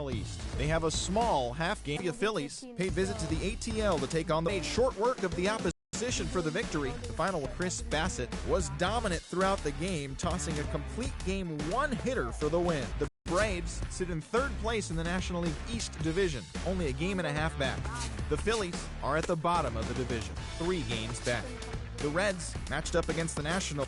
NL East. They have a small half-game. The Phillies paid visit to the ATL to take on the short work of the opposition for the victory. The final, Chris Bassett, was dominant throughout the game, tossing a complete game one-hitter for the win. The Braves sit in third place in the National League East Division, only a game and a half back. The Phillies are at the bottom of the division, 3 games back. The Reds matched up against the National.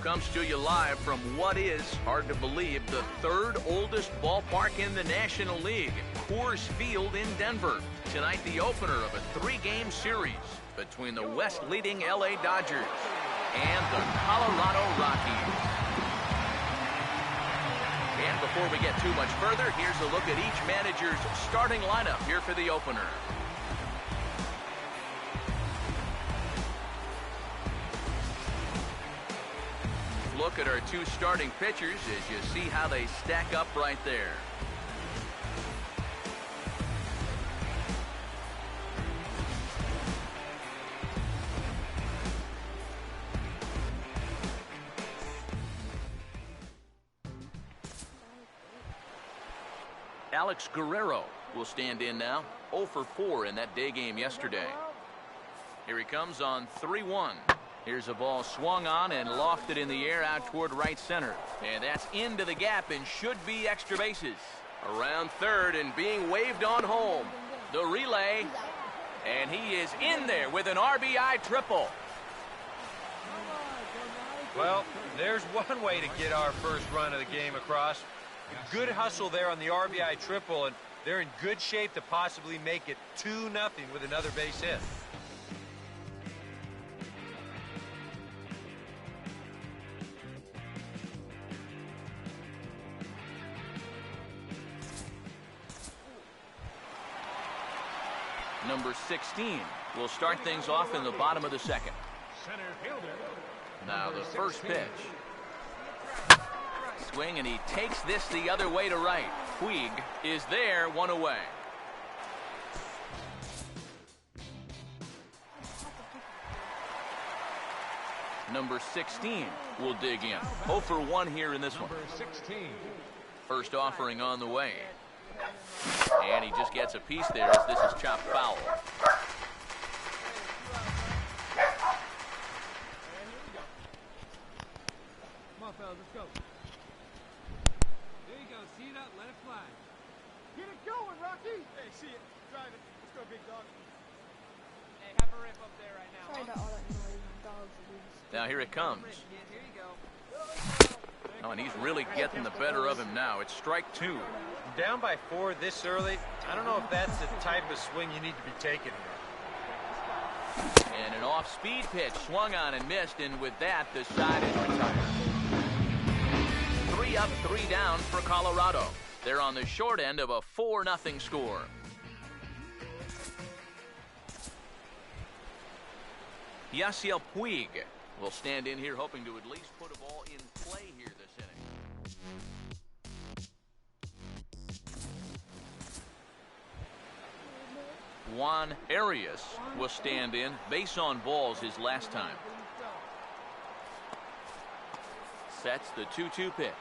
Comes to you live from what is, hard to believe, the 3rd oldest ballpark in the National League, Coors Field in Denver. Tonight, the opener of a 3-game series between the West-leading LA Dodgers and the Colorado Rockies. And before we get too much further, here's a look at each manager's starting lineup here for the opener. Look at our 2 starting pitchers as you see how they stack up right there. Alex Guerrero will stand in now, 0 for 4 in that day game yesterday. Here he comes on 3-1. Here's a ball swung on and lofted in the air out toward right center. And that's into the gap and should be extra bases. Around third and being waved on home. The relay. And he is in there with an RBI triple. Well, there's one way to get our first run of the game across. Good hustle there on the RBI triple, and they're in good shape to possibly make it 2-0 with another base hit. Number 16 will start things off in the bottom of the second. Now the first pitch. Swing, and he takes this the other way to right. Puig is there, 1 away. Number 16 will dig in. 0 for 1 here in this one. First offering on the way. And he just gets a piece there as this is chopped foul. Come on, fellas, let's go. There you go. See it up, let it fly. Get it going, Rocky. Hey, see it. Drive it. Let's go, big dog. Hey, have a rip up there right now. Sorry about all that noise. Dogs are being Now here it comes. Here you go. Oh, and he's really getting the better of him now. It's strike 2. Down by 4 this early, I don't know if that's the type of swing you need to be taking here. And an off-speed pitch swung on and missed, and with that, the side is retired. 3 up, 3 down for Colorado. They're on the short end of a 4-0 score. Yasiel Puig will stand in here hoping to at least put a ball in play here this inning. Juan Arias will stand in. Base on balls his last time. Sets the 2-2 pitch.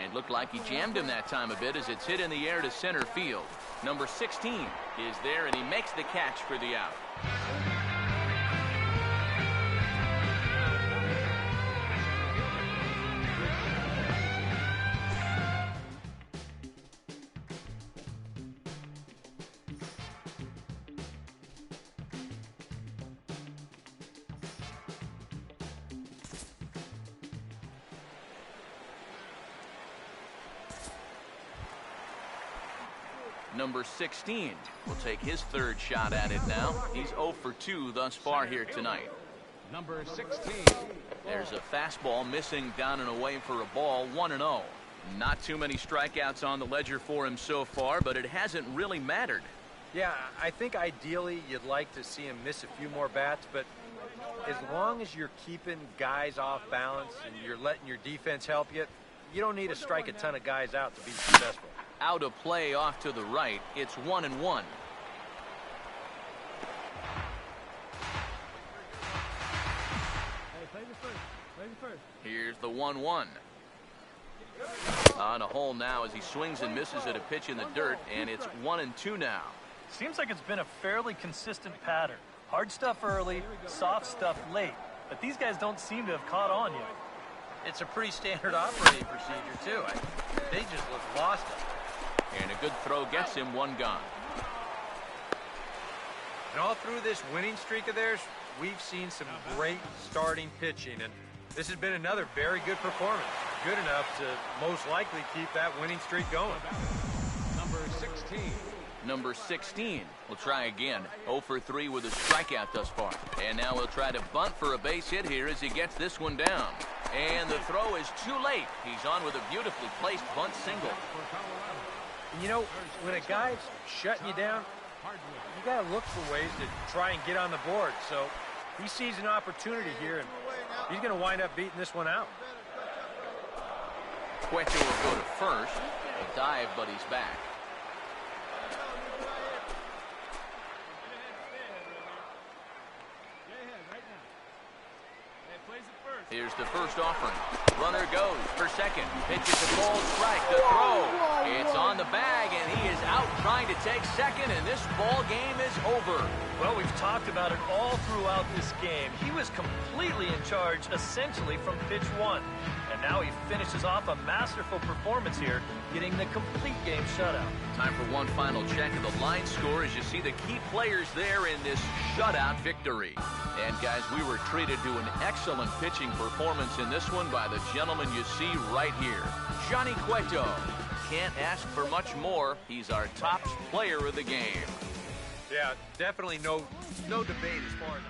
And looked like he jammed him that time a bit as it's hit in the air to center field. Number 16 is there, and he makes the catch for the out. Number 16 will take his third shot at it now. He's 0 for 2 thus far here tonight. Number 16. There's a fastball missing down and away for a ball, 1-0. Not too many strikeouts on the ledger for him so far, but it hasn't really mattered. Yeah, I think ideally you'd like to see him miss a few more bats, but as long as you're keeping guys off balance and you're letting your defense help you, you don't need to strike a ton of guys out to be successful. Out of play off to the right. It's 1-1. Hey, play the first. Play the first. Here's the 1-1. On a hole now as he swings and misses at a pitch in the dirt, and it's 1-2 now. Seems like it's been a fairly consistent pattern. Hard stuff early, soft stuff late. But these guys don't seem to have caught on yet. It's a pretty standard operating procedure, too. They just look lost up. And a good throw gets him one gone. And all through this winning streak of theirs, we've seen some great starting pitching, and this has been another very good performance. Good enough to most likely keep that winning streak going. Number 16. Number 16 will try again. 0 for 3 with a strikeout thus far. And now he'll try to bunt for a base hit here as he gets this one down. And the throw is too late. He's on with a beautifully placed bunt single. You know, when a guy's shutting you down, you got to look for ways to try and get on the board. So he sees an opportunity here, and he's going to wind up beating this one out. Cueto will go to first. A dive, but he's back. Here's the first offering. Runner goes for second. Pitches a ball strike. The throw. It's on the bag, and he is out trying to take second, and this ball game is over. Well, we've talked about it all throughout this game. He was completely in charge, essentially, from pitch one. And now he finishes off a masterful performance here, getting the complete game shutout. Time for one final check of the line score as you see the key players there in this shutout victory. And guys, we were treated to an excellent pitching performance in this one by the gentleman you see right here, Johnny Cueto. Can't ask for much more. He's our top player of the game. Yeah, definitely no debate as far as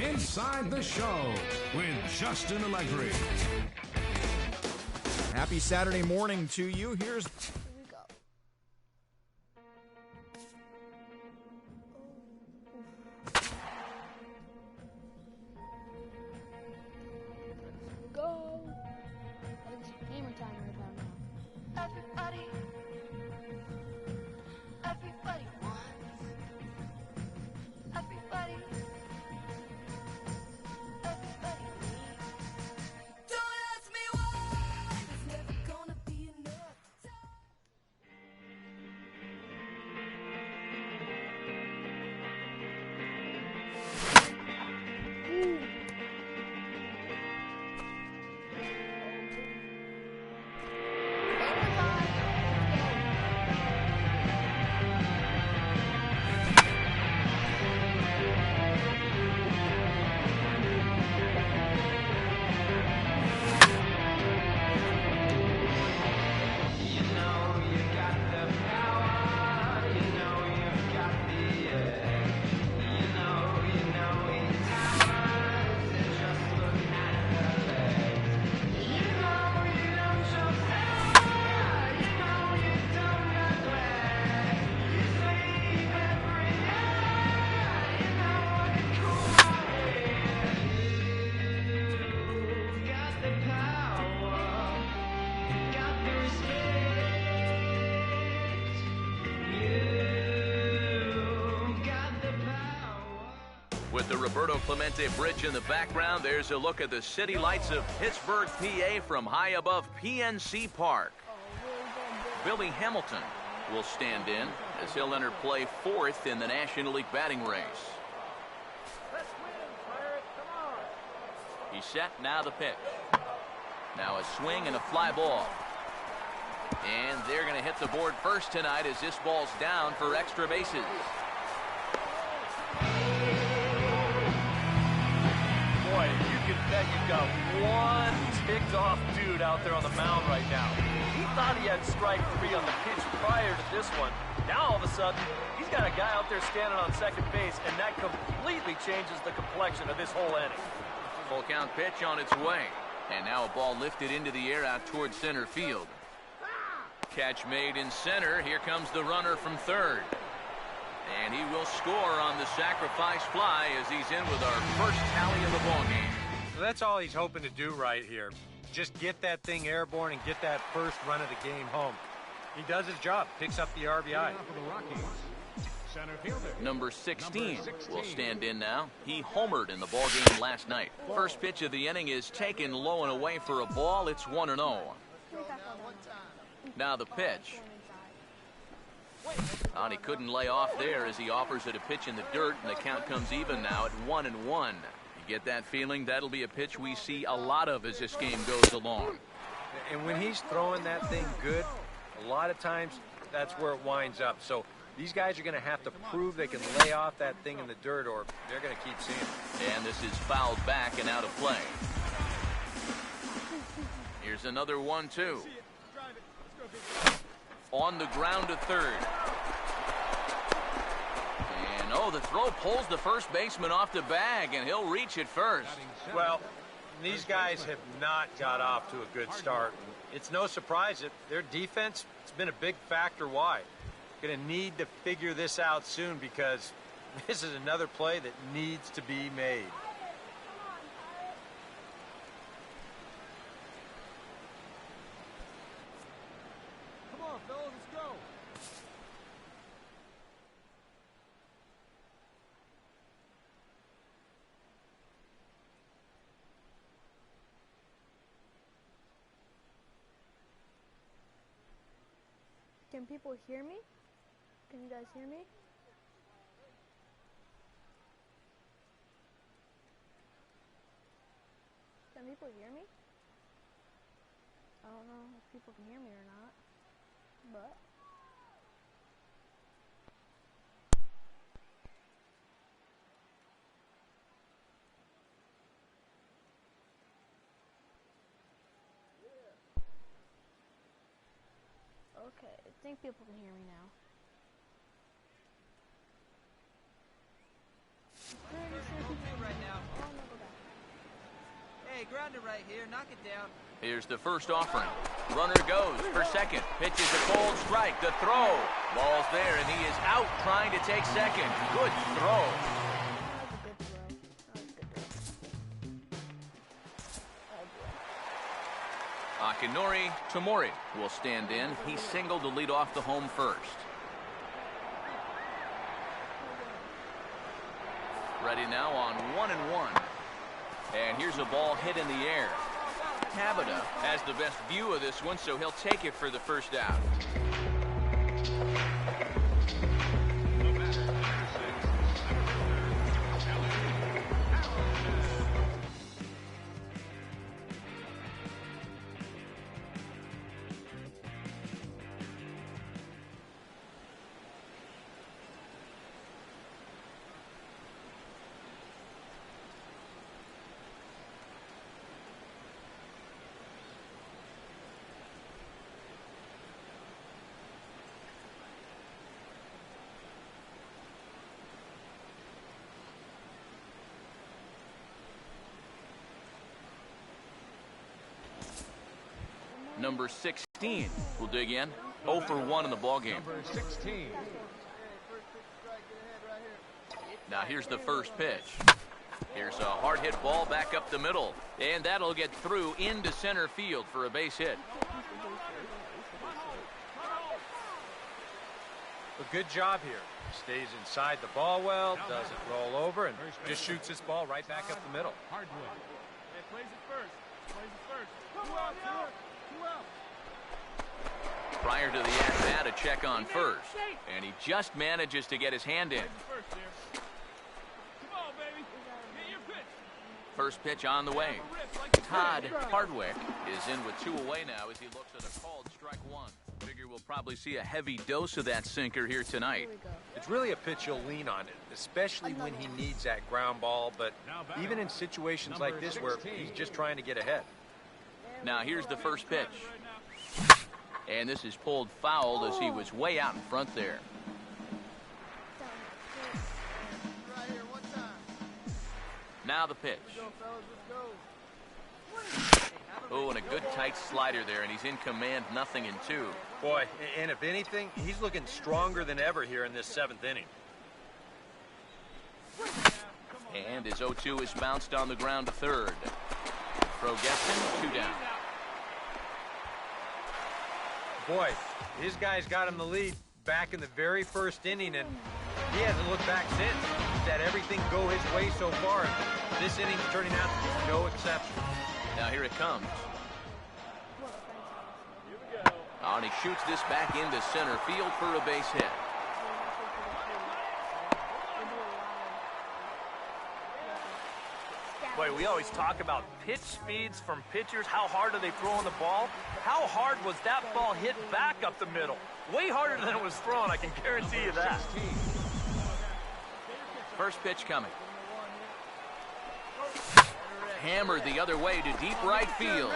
Inside the Show with Justin Allegri. Happy Saturday morning to you. Here's Here we go. Let's go. It's gamer time right now. Everybody wants. Everybody needs. Don't ask me why. It's never gonna be enough. With the Roberto Clemente Bridge in the background, there's a look at the city lights of Pittsburgh, PA from high above PNC Park. Billy Hamilton will stand in as he'll enter play fourth in the National League batting race. He's set, now the pitch. Now a swing and a fly ball. And they're going to hit the board first tonight as this ball's down for extra bases. Boy, you can bet you've got one ticked off dude out there on the mound right now. He thought he had strike 3 on the pitch prior to this one. Now all of a sudden, he's got a guy out there standing on second base, and that completely changes the complexion of this whole inning. Full count pitch on its way. And now a ball lifted into the air out towards center field. Catch made in center. Here comes the runner from third. And he will score on the sacrifice fly as he's in with our first tally of the ball game. So that's all he's hoping to do right here. Just get that thing airborne and get that first run of the game home. He does his job, picks up the RBI. Number 16 will stand in now. He homered in the ball game last night. First pitch of the inning is taken low and away for a ball. It's 1-0. Now the pitch. And he couldn't lay off there as he offers it a pitch in the dirt, and the count comes even now at 1-1. You get that feeling that'll be a pitch we see a lot of as this game goes along. And when he's throwing that thing good, a lot of times that's where it winds up. So these guys are going to have to prove they can lay off that thing in the dirt, or they're going to keep seeing it. And this is fouled back and out of play. Here's another 1-2. On the ground to third. And the throw pulls the first baseman off the bag, and he'll reach it first. Well, these guys have not got off to a good start. It's no surprise that their defense has been a big factor why. Going to need to figure this out soon, because this is another play that needs to be made. Come on, fellas, let's go. Can people hear me? Can you guys hear me? Can people hear me? I don't know if people can hear me or not, but... Okay, I think people can hear me now. Hey, ground it right here. Knock it down. Here's the first offering. Runner goes for second. Pitches a cold strike. The throw. Ball's there, and he is out trying to take second. Good throw. Akinori Tomori will stand in. He singled to lead off the home first. Ready now on 1-1. And here's a ball hit in the air. Tabata has the best view of this one, so he'll take it for the first out. Number 16 will dig in. 0 for 1 in the ballgame. Number 16. Now here's the first pitch. Here's a hard hit ball back up the middle. And that'll get through into center field for a base hit. A good job here. Stays inside the ball well, doesn't roll over, and just shoots this ball right back up the middle. Hardwood. Hey, plays it first. Plays it first. 2 out, 2 out. Prior to the at-bat, a check on first. And he just manages to get his hand in. Come on, baby. Get your pitch. First pitch on the way. Todd Hardwick is in with 2 away now as he looks at a called strike 1. Figure we'll probably see a heavy dose of that sinker here tonight. It's really a pitch you'll lean on it, especially when he needs that ground ball, but even in situations like this where he's just trying to get ahead. Now here's the first pitch. And this is pulled foul as he was way out in front there. Now the pitch. Oh, and a good tight slider there, and he's in command, 0-2. Boy, and if anything, he's looking stronger than ever here in this 7th inning. And his 0-2 is bounced on the ground to third. Throw gets him, 2 down. Boy, his guys got him the lead back in the very first inning, and he hasn't looked back since. He's had everything go his way so far, and this inning's turning out to be no exception. Now here it comes. Oh, and he shoots this back into center field for a base hit. Boy, we always talk about pitch speeds from pitchers. How hard are they throwing the ball? How hard was that ball hit back up the middle? Way harder than it was thrown, I can guarantee you that. First pitch coming. Hammered the other way to deep right field.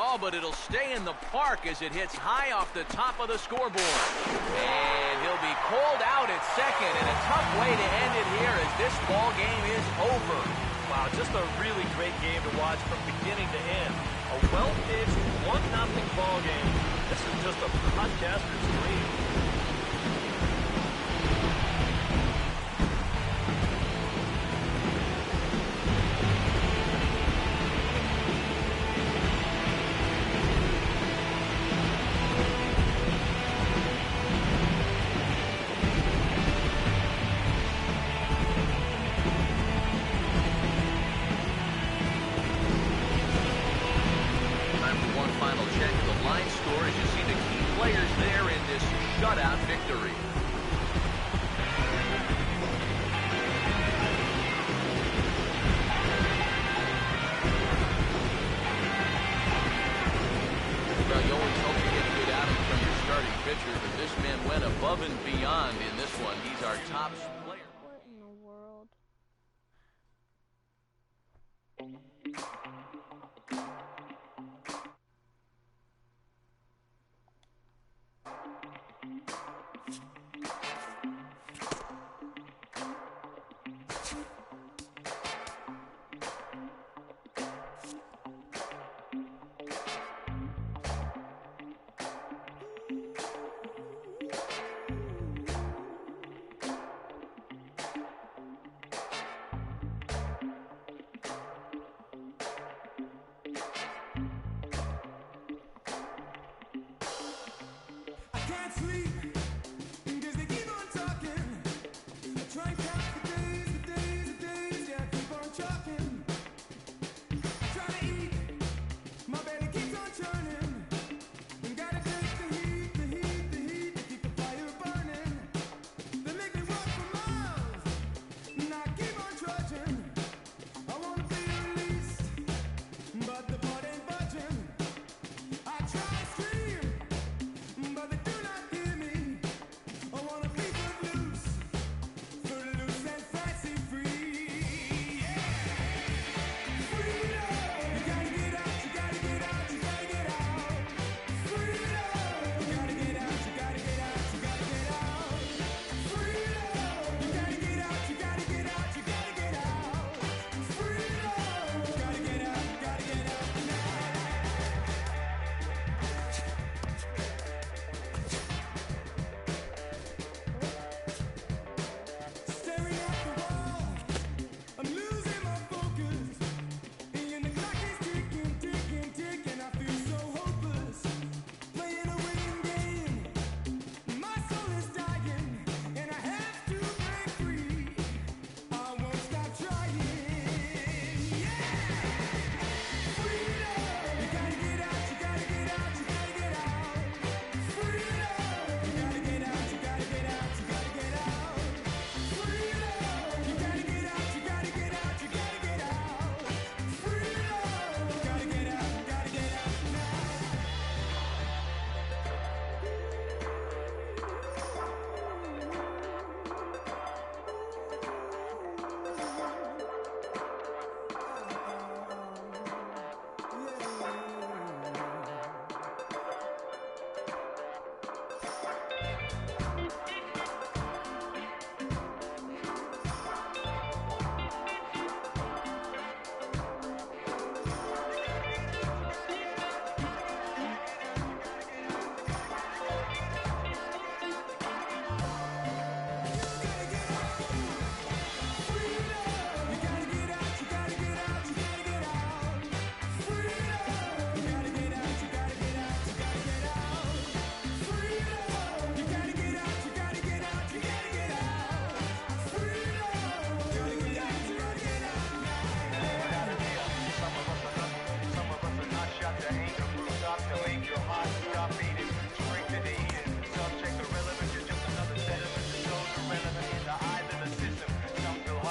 Oh, but it'll stay in the park as it hits high off the top of the scoreboard. And he'll be called out at second, and a tough way to end it here as this ball game is over. Wow, just a really great game to watch from beginning to end. A well-pitched 1-0 ball game. This is just a broadcaster's dream. Shutout victory. Well, you always hope to get a good outing from your starting pitcher, but this man went above and beyond in this one. He's our top player. What in the world?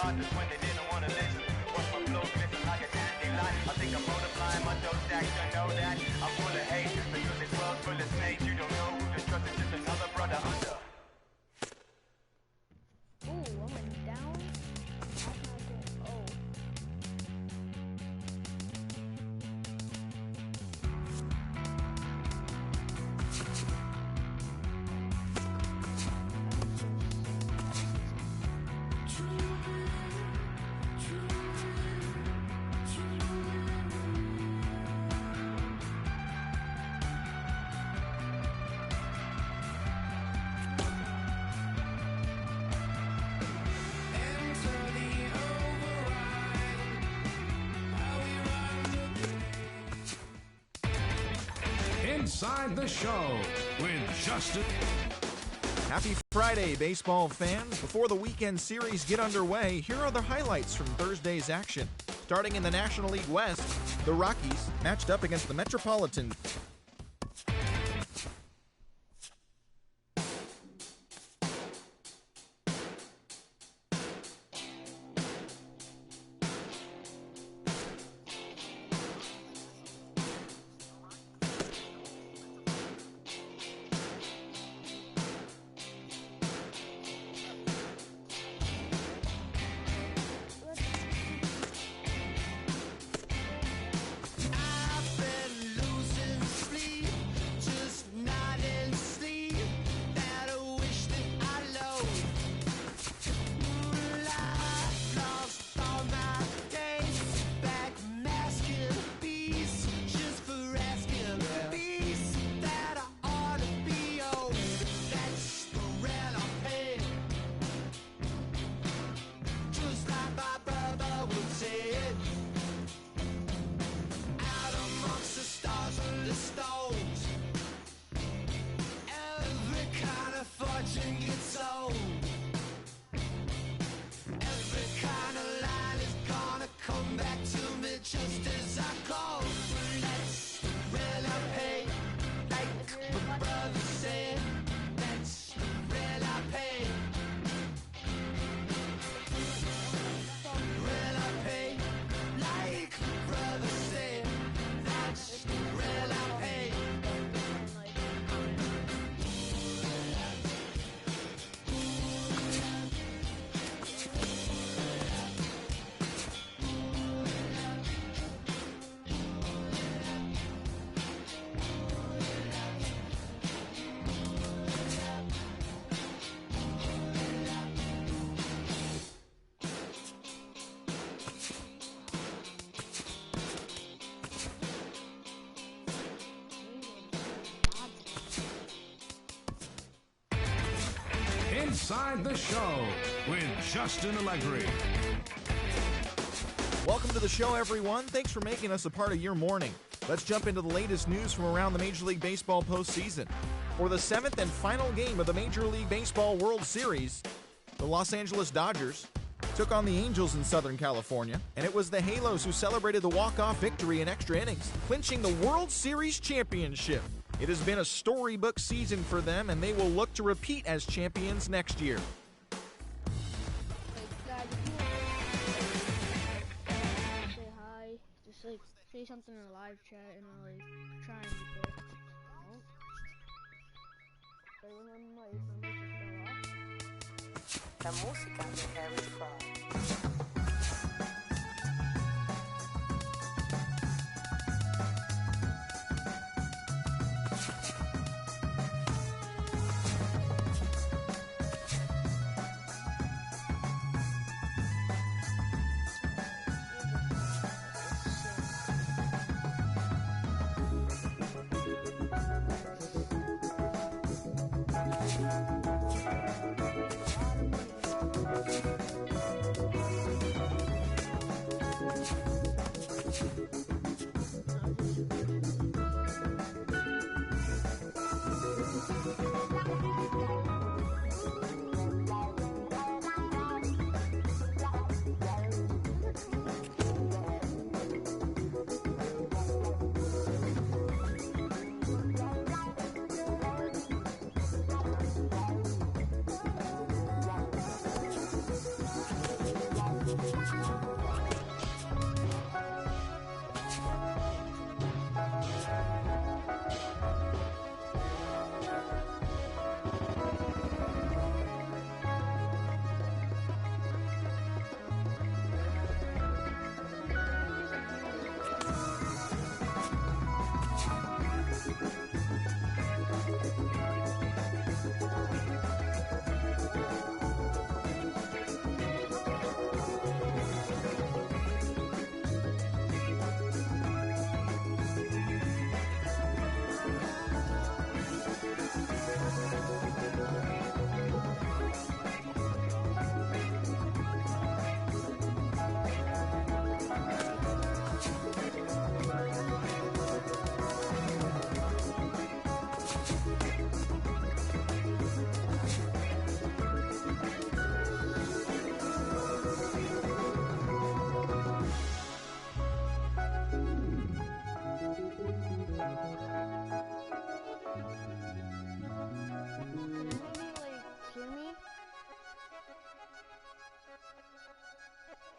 artists when they didn't want to listen. What's my flow missing like a dandelion? I think I'm multiplying my dough stacks. You know that I'm full of hate. The music world full of snakes. You don't know who to trust. It's just another brother under. Ooh, I went down. Oh. Inside the Show with Justin. Happy Friday, baseball fans. Before the weekend series get underway, here are the highlights from Thursday's action. Starting in the National League West, the Rockies matched up against the Metropolitans. Inside the Show with Justin Allegri. Welcome to the show, everyone. Thanks for making us a part of your morning. Let's jump into the latest news from around the Major League Baseball postseason. For the 7th and final game of the Major League Baseball World Series, the Los Angeles Dodgers took on the Angels in Southern California, and it was the Halos who celebrated the walk-off victory in extra innings, clinching the World Series championship. It has been a storybook season for them, and they will look to repeat as champions next year. Say hi. Just like say something in the live chat and I'll like try and get it. La música de Harry Fraud.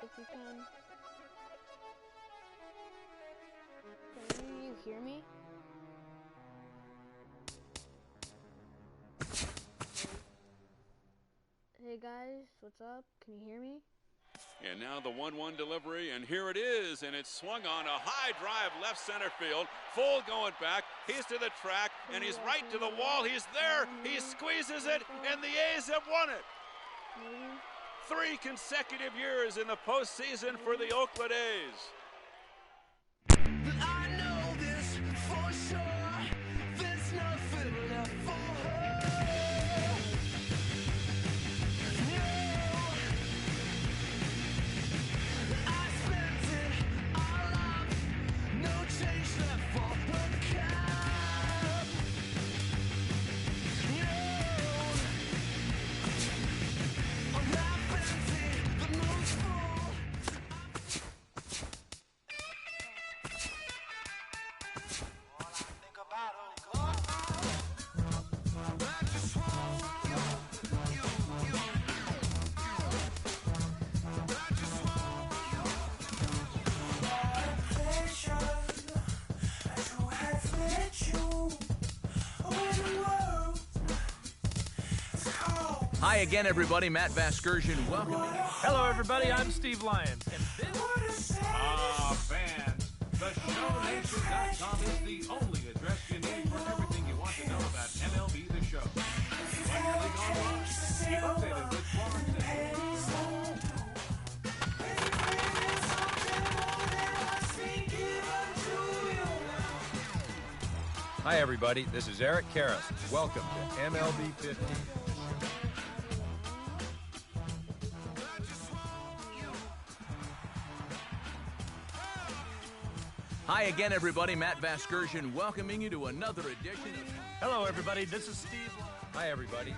if you can. Can any of you hear me? Hey guys, what's up? Can you hear me? And now the 1-1 delivery, and here it is, and it's swung on a high drive left center field. Full going back. He's to the track, and he's right to the wall. He's there. He squeezes it, and the A's have won it. 3 consecutive years in the postseason for the Oakland A's. I know this for sure. There's nothing left for her. No, I spent it all up. No change left for her cab. No, I'm not empty. The moon's full. Hi again, everybody. Matt Vasgersian, welcome. Hello, everybody. I'm Steve Lyons, and this... fans, theshowNation.com is the only address you need for everything you want to know about MLB The Show. When your league online, keep updated with blogs Hi, everybody. This is Eric Karras. Welcome to MLB 15. Hi again, everybody. Matt Vasgersian welcoming you to another edition of... Hello, everybody. This is Steve. Hi, everybody.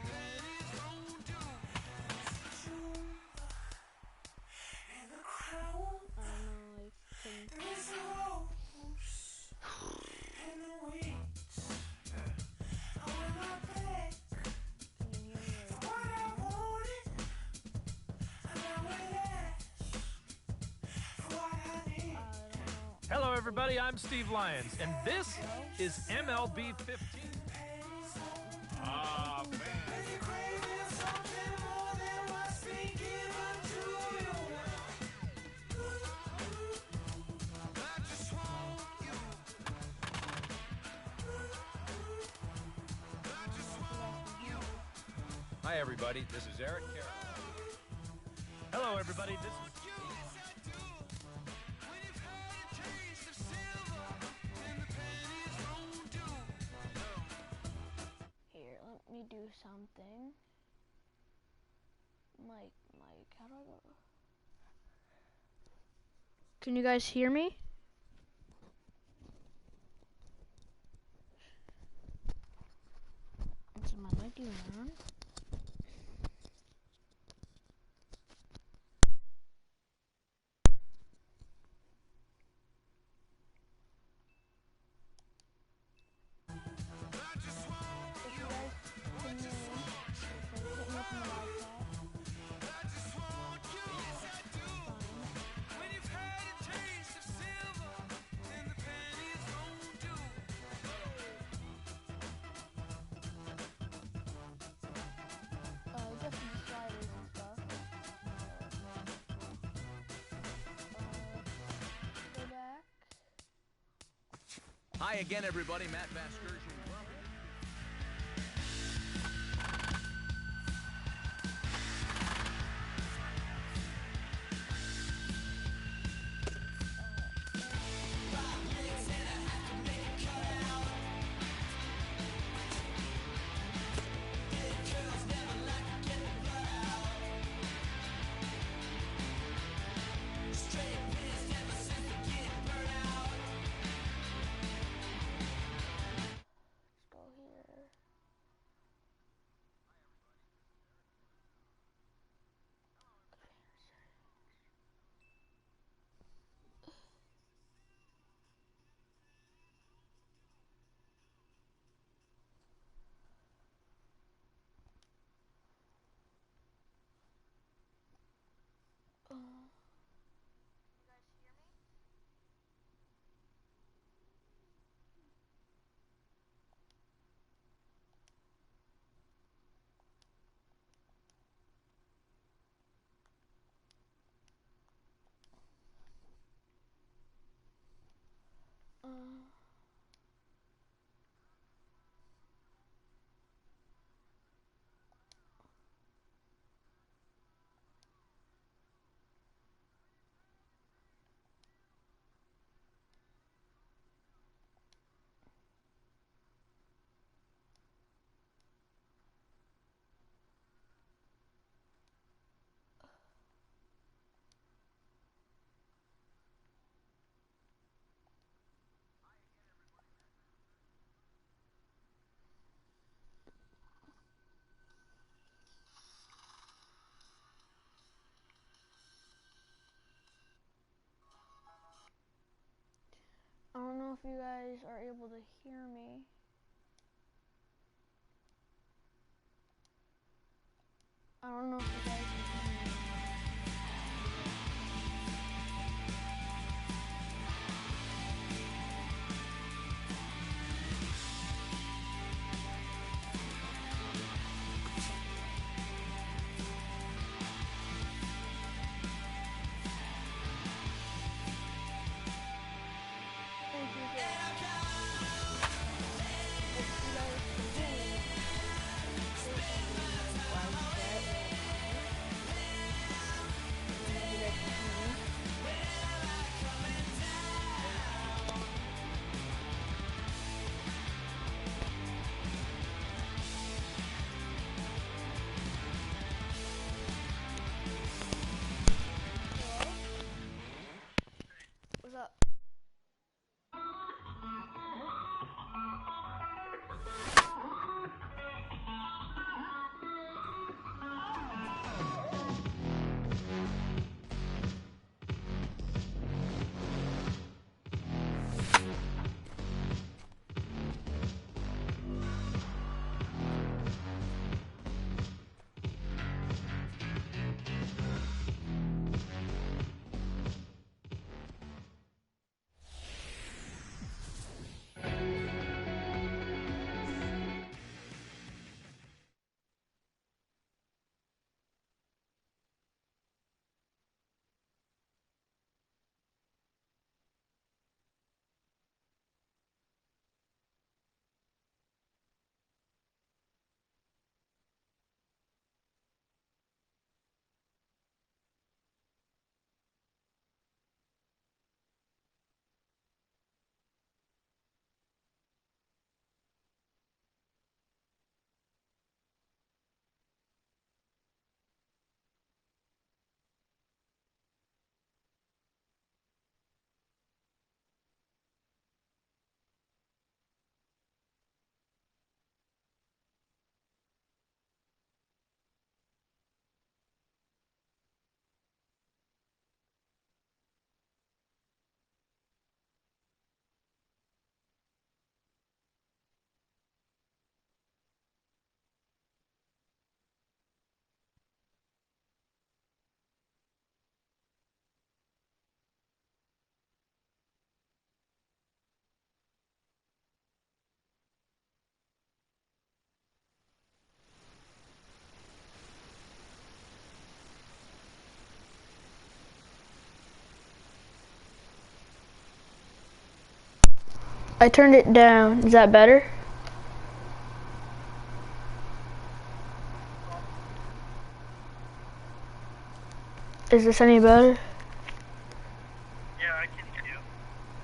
Hello, everybody. I'm Steve Lyons, and this is MLB 15. Hi, everybody. This is Eric Karras. Hello, everybody. This is... Here, let me do something. Mike, how do I go? Can you guys hear me? Is my mic even on? Hi again, everybody. Matt Vasgersian. I don't know if you guys are able to hear me. I don't know if you guys can hear me. Thank you for if you guys can hear me, say something like why you said maybe you guys can hear me. Hello? What's up? I turned it down. Is that better? Is this any better? Yeah, I can hear you.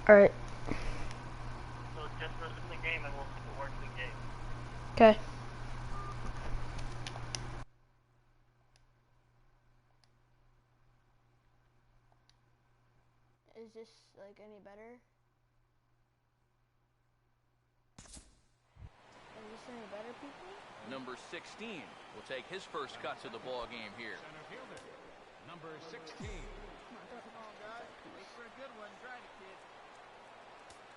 Alright. So just listen to the game and we'll work the game. Okay. Is this like any better? Is this any better, people? Number 16 will take his first cut to the ball game here. Center fielder, number 16. Come on, guys. Wait for a good one. Try it, kid.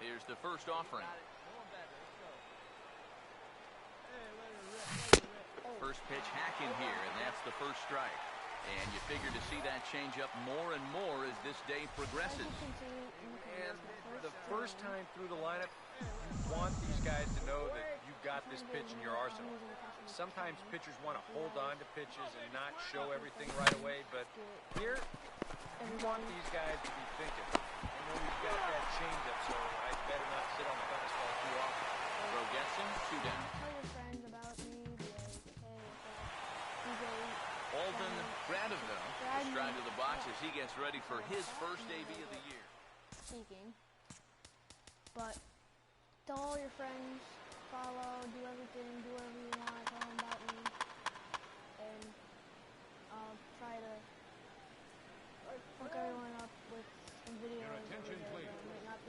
Here's the first offering. Got it. Going better. Let's go. Hey, let her rip. Let her rip. First pitch hacking here, and that's the first strike. And you figure to see that change up more and more as this day progresses. And the first time through the lineup, you want these guys to know that you've got this pitch in your arsenal. Sometimes pitchers want to hold on to pitches and not show everything right away, but here, you want these guys to be thinking, I know we've got that changeup, so I better not sit on the fastball too often. Throw gets him, 2 down. Tell your friends about me. Be like, hey, what's up? DJ. Alden Gradeville will stride to the box as he gets ready for his first AB of the year. Speaking. But tell all your friends, follow, do everything, do whatever you want, tell them about me. And I'll try to hook everyone up with some videos. Your attention, please.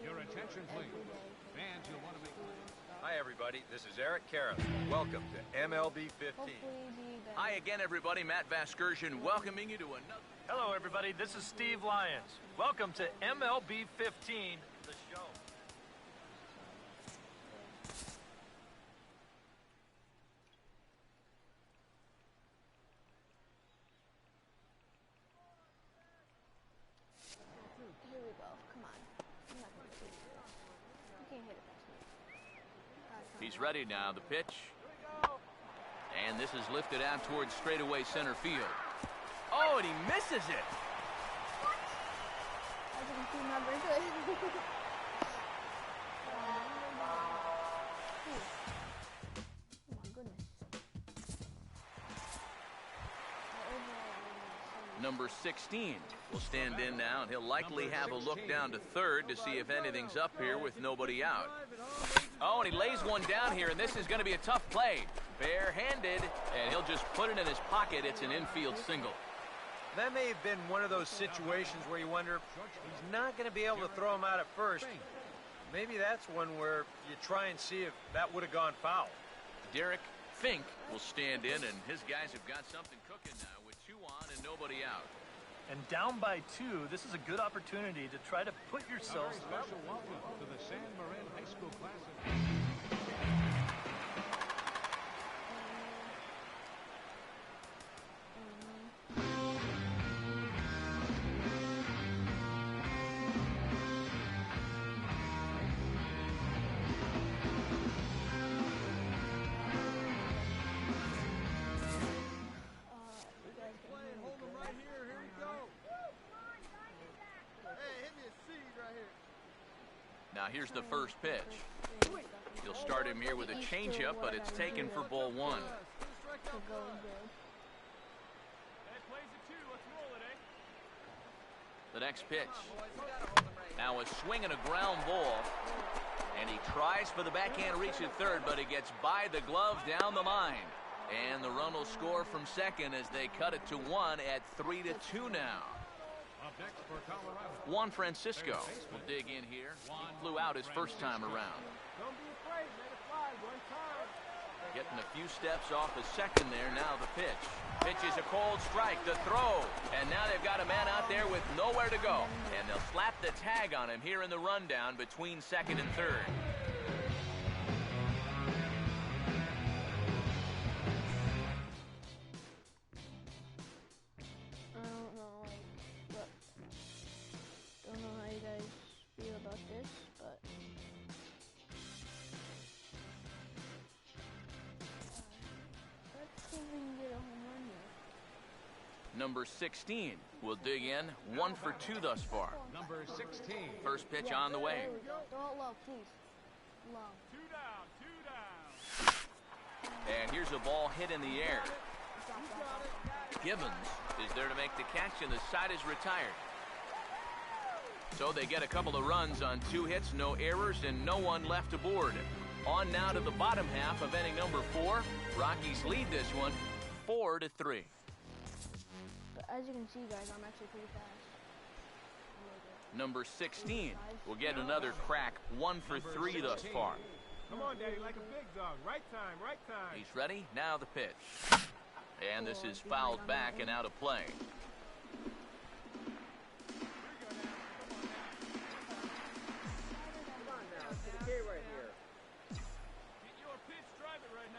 Your attention, please. Fans, you'll want to make. Hi, everybody. This is Eric Karras. Welcome to MLB 15. Hi again, everybody. Matt Vasgersian welcoming you to another. Hello, everybody. This is Steve Lyons. Welcome to MLB 15, the show. He's ready now, the pitch. And this is lifted out towards straightaway center field. Oh, and he misses it. I didn't see my very good. Oh my goodness. Number 16 will stand in now, and he'll likely have a look down to third to see if anything's up here with nobody out. Oh, and he lays one down here, and this is going to be a tough play. Bare-handed, and he'll just put it in his pocket. It's an infield single. That may have been one of those situations where you wonder, he's not going to be able to throw him out at first. Maybe that's one where you try and see if that would have gone foul. Derek Fink will stand in, and his guys have got something cooking now with 2 on and nobody out. And down by 2, this is a good opportunity to try to put yourselves. A very special welcome to the San Marin High School Classic. Now here's the first pitch. He'll start him here with a changeup, but it's taken for ball 1. The next pitch. Now a swing and a ground ball. And he tries for the backhand reach at third, but it gets by the glove down the line. And the run will score from second as they cut it to 1 at 3-2 now. Juan Francisco will dig in here. He flew out his first time around. Getting a few steps off the second there. Now the pitch. Pitch is a cold strike. The throw. And now they've got a man out there with nowhere to go. And they'll slap the tag on him here in the rundown between second and third. Number 16 will dig in. 1 for 2 thus far. Number 16. First pitch on the way. Throw it low, please. Low. 2 down. And here's a ball hit in the air. Gibbons is there to make the catch, and the side is retired. So they get a couple of runs on 2 hits, no errors, and no one left aboard. On now to the bottom half of inning number 4. Rockies lead this one 4-3. As you can see, guys, I'm actually pretty fast. Number 16 will get another crack. 1 for 3 thus far. Come on, Daddy, like a big dog. Right time, right time. He's ready. Now the pitch. And this is fouled back and out of play.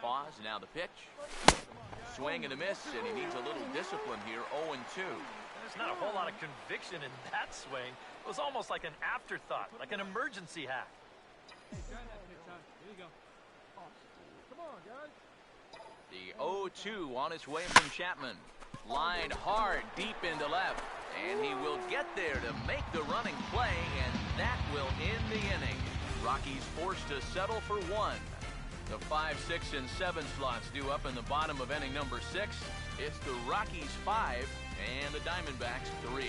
Pause. Now the pitch. Swing and a miss, and he needs a little discipline here. 0-2. There's not a whole lot of conviction in that swing. It was almost like an afterthought, like an emergency hack. Hey, try that pitch, huh? Here you go. Come on, guys. The 0-2 on its way from Chapman. Lined hard deep into left. And he will get there to make the running play, and that will end the inning. Rockies forced to settle for 1. The 5, 6, and 7 slots due up in the bottom of inning number 6. It's the Rockies 5 and the Diamondbacks 3.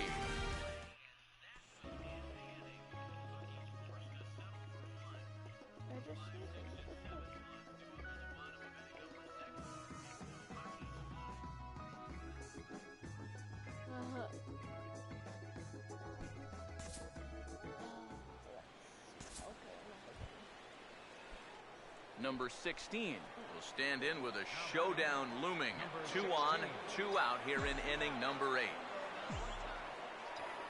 Number 16 will stand in with a showdown looming. 2 on, 2 out here in inning number 8.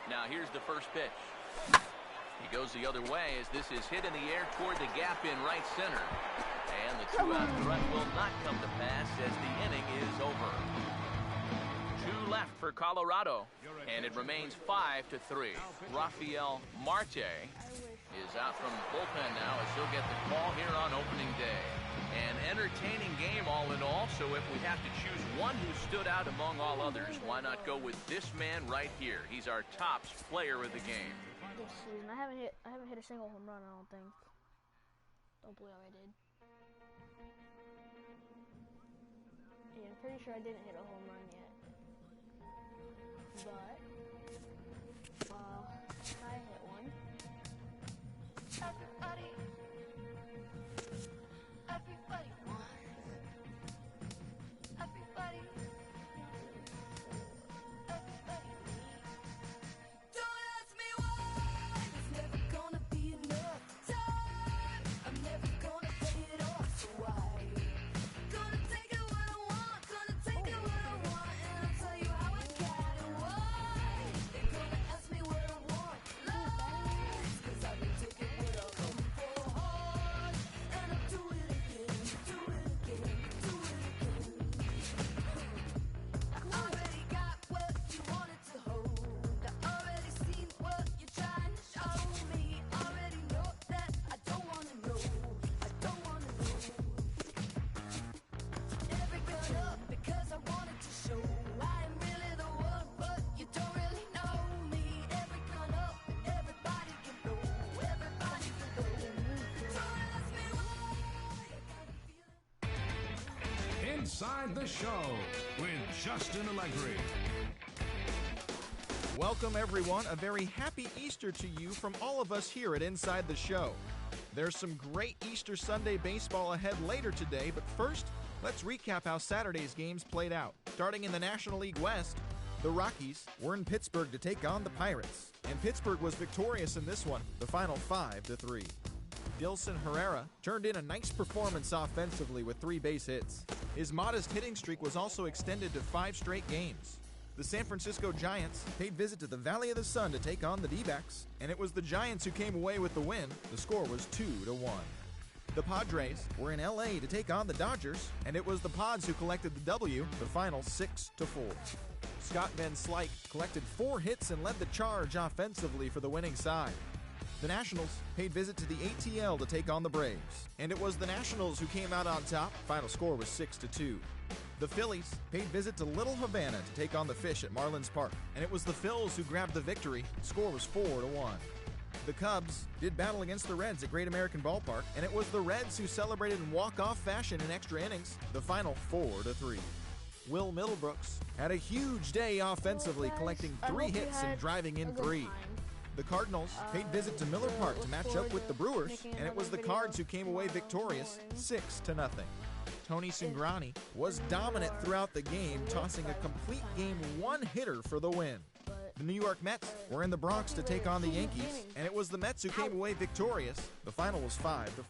Now here's the first pitch. He goes the other way as this is hit in the air toward the gap in right center. And the 2-out threat will not come to pass as the inning is over. 2 left for Colorado, and it remains 5-3. Rafael Marte is out from the bullpen now as he'll get the call here on opening day. An entertaining game all in all, so if we have to choose one who stood out among all others, why not go with this man right here? He's our tops player of the game. This season, I haven't hit a single home run, I don't think. Don't believe I did. Yeah, I'm pretty sure I didn't hit a home run yet. But I hit one. Everybody wants. Everybody needs. Don't ask me why. It's never gonna be enough time. I'm never gonna pay it off. So why? Gonna take it what I want. Gonna take it what I want, and I'll tell you how I got it. Why? They're gonna ask me what I want. Lies, 'cause I've been taking what I come for hard, and I'll do it again, do it again, do it again. I already got what you wanted to hold. I already seen what you're trying to show me. Already know that I don't wanna know. I don't wanna know. Every gun up because I wanted to show I am really the one, but you don't really know me. Every gun up, everybody can go. Everybody can go. Don't ask me why. I got a feeling. Inside the Show with Justin Allegri. Welcome, everyone. A very happy Easter to you from all of us here at Inside the Show. There's some great Easter Sunday baseball ahead later today, but first, let's recap how Saturday's games played out. Starting in the National League West, the Rockies were in Pittsburgh to take on the Pirates, and Pittsburgh was victorious in this one, the final 5-3. Dilson Herrera turned in a nice performance offensively with 3 base hits. His modest hitting streak was also extended to 5 straight games. The San Francisco Giants paid visit to the Valley of the Sun to take on the D-backs, and it was the Giants who came away with the win. The score was 2-1. The Padres were in LA to take on the Dodgers, and it was the Pods who collected the W, the final 6-4. Scott Van Slyke collected 4 hits and led the charge offensively for the winning side. The Nationals paid visit to the ATL to take on the Braves, and it was the Nationals who came out on top. Final score was 6-2. The Phillies paid visit to Little Havana to take on the Fish at Marlins Park, and it was the Phils who grabbed the victory. The score was 4-1. The Cubs did battle against the Reds at Great American Ballpark, and it was the Reds who celebrated in walk-off fashion in extra innings. The final 4-3. Will Middlebrooks had a huge day offensively, collecting 3 hits and driving in 3. The Cardinals paid visit to Miller Park to match up with the Brewers, and it was the Cards who came away victorious 6-0. Tony Cingrani was dominant throughout the game, tossing a complete game 1-hitter for the win. The New York Mets were in the Bronx to take on the Yankees, and it was the Mets who came away victorious. The final was 5-4.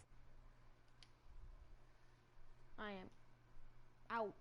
I am out.